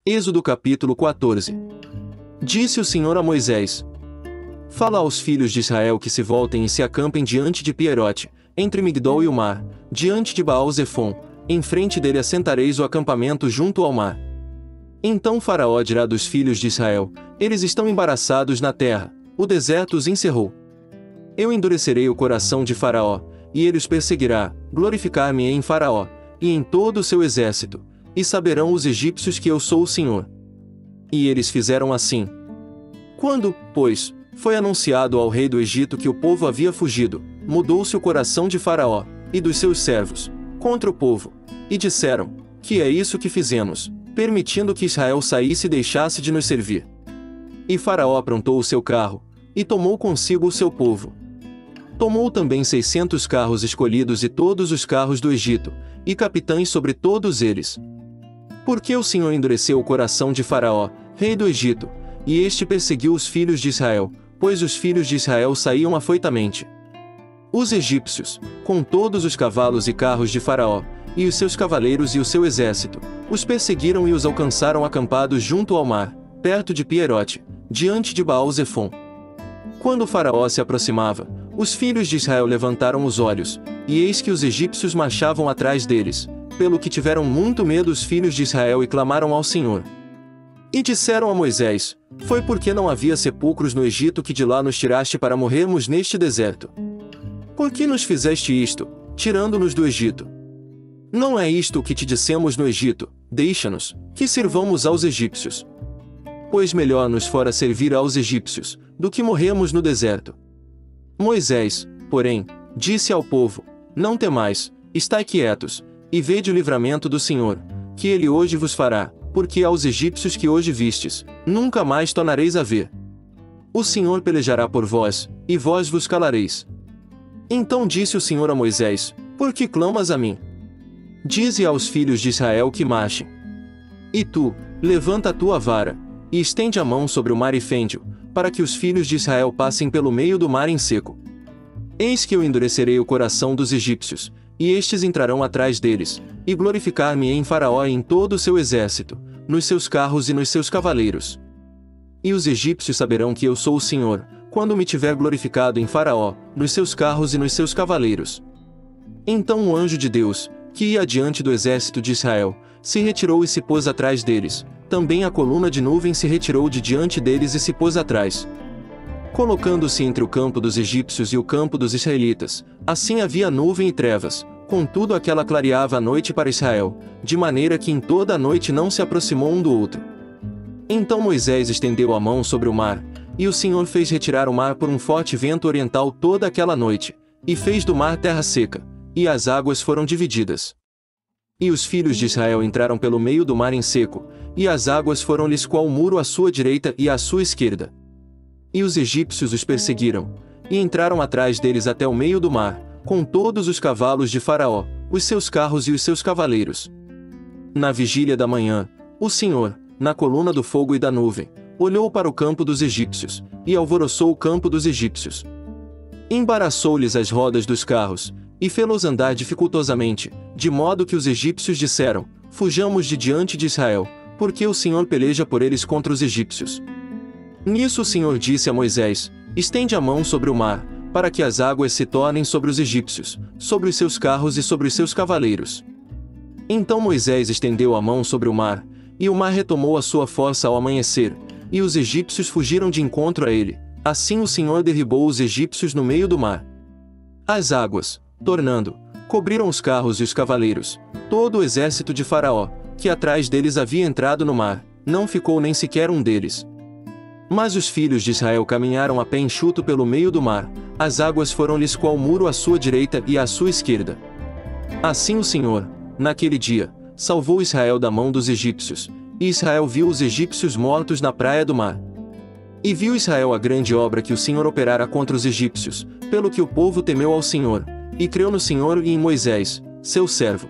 Êxodo capítulo 14. Disse o Senhor a Moisés: Fala aos filhos de Israel que se voltem e se acampem diante de Pierote, entre Migdol e o mar, diante de Baal-Zefon, em frente dele assentareis o acampamento junto ao mar. Então Faraó dirá dos filhos de Israel: Eles estão embaraçados na terra, o deserto os encerrou. Eu endurecerei o coração de Faraó, e ele os perseguirá, glorificar-me-ei em Faraó, e em todo o seu exército, e saberão os egípcios que eu sou o Senhor. E eles fizeram assim. Quando, pois, foi anunciado ao rei do Egito que o povo havia fugido, mudou-se o coração de Faraó, e dos seus servos, contra o povo, e disseram: Que é isso que fizemos, permitindo que Israel saísse e deixasse de nos servir? E Faraó aprontou o seu carro, e tomou consigo o seu povo. Tomou também 600 carros escolhidos e todos os carros do Egito, e capitães sobre todos eles. Porque o Senhor endureceu o coração de Faraó, rei do Egito, e este perseguiu os filhos de Israel, pois os filhos de Israel saíam afoitamente. Os egípcios, com todos os cavalos e carros de Faraó, e os seus cavaleiros e o seu exército, os perseguiram e os alcançaram acampados junto ao mar, perto de Pierote, diante de Baal-Zefon. Quando Faraó se aproximava, os filhos de Israel levantaram os olhos, e eis que os egípcios marchavam atrás deles, pelo que tiveram muito medo os filhos de Israel e clamaram ao Senhor. E disseram a Moisés: Foi porque não havia sepulcros no Egito que de lá nos tiraste para morrermos neste deserto? Por que nos fizeste isto, tirando-nos do Egito? Não é isto o que te dissemos no Egito: Deixa-nos, que sirvamos aos egípcios. Pois melhor nos fora servir aos egípcios, do que morrermos no deserto. Moisés, porém, disse ao povo: Não temais, estai quietos, e vede o livramento do Senhor, que ele hoje vos fará, porque aos egípcios que hoje vistes, nunca mais tornareis a ver. O Senhor pelejará por vós, e vós vos calareis. Então disse o Senhor a Moisés: Por que clamas a mim? Dize aos filhos de Israel que marchem. E tu, levanta a tua vara, e estende a mão sobre o mar e fende-o, para que os filhos de Israel passem pelo meio do mar em seco. Eis que eu endurecerei o coração dos egípcios, e estes entrarão atrás deles, e glorificar-me em Faraó e em todo o seu exército, nos seus carros e nos seus cavaleiros. E os egípcios saberão que eu sou o Senhor, quando me tiver glorificado em Faraó, nos seus carros e nos seus cavaleiros. Então o anjo de Deus, que ia adiante do exército de Israel, se retirou e se pôs atrás deles, também a coluna de nuvem se retirou de diante deles e se pôs atrás. Colocando-se entre o campo dos egípcios e o campo dos israelitas, assim havia nuvem e trevas, contudo aquela clareava a noite para Israel, de maneira que em toda a noite não se aproximou um do outro. Então Moisés estendeu a mão sobre o mar, e o Senhor fez retirar o mar por um forte vento oriental toda aquela noite, e fez do mar terra seca, e as águas foram divididas. E os filhos de Israel entraram pelo meio do mar em seco, e as águas foram-lhes qual muro à sua direita e à sua esquerda. E os egípcios os perseguiram, e entraram atrás deles até o meio do mar, com todos os cavalos de Faraó, os seus carros e os seus cavaleiros. Na vigília da manhã, o Senhor, na coluna do fogo e da nuvem, olhou para o campo dos egípcios, e alvoroçou o campo dos egípcios. Embaraçou-lhes as rodas dos carros, e fê-los andar dificultosamente, de modo que os egípcios disseram: Fujamos de diante de Israel, porque o Senhor peleja por eles contra os egípcios. Nisso o Senhor disse a Moisés: Estende a mão sobre o mar, para que as águas se tornem sobre os egípcios, sobre os seus carros e sobre os seus cavaleiros. Então Moisés estendeu a mão sobre o mar, e o mar retomou a sua força ao amanhecer, e os egípcios fugiram de encontro a ele. Assim o Senhor derribou os egípcios no meio do mar. As águas, tornando, cobriram os carros e os cavaleiros, todo o exército de Faraó, que atrás deles havia entrado no mar, não ficou nem sequer um deles. Mas os filhos de Israel caminharam a pé enxuto pelo meio do mar, as águas foram-lhes qual muro à sua direita e à sua esquerda. Assim o Senhor, naquele dia, salvou Israel da mão dos egípcios, e Israel viu os egípcios mortos na praia do mar. E viu Israel a grande obra que o Senhor operara contra os egípcios, pelo que o povo temeu ao Senhor, e creu no Senhor e em Moisés, seu servo.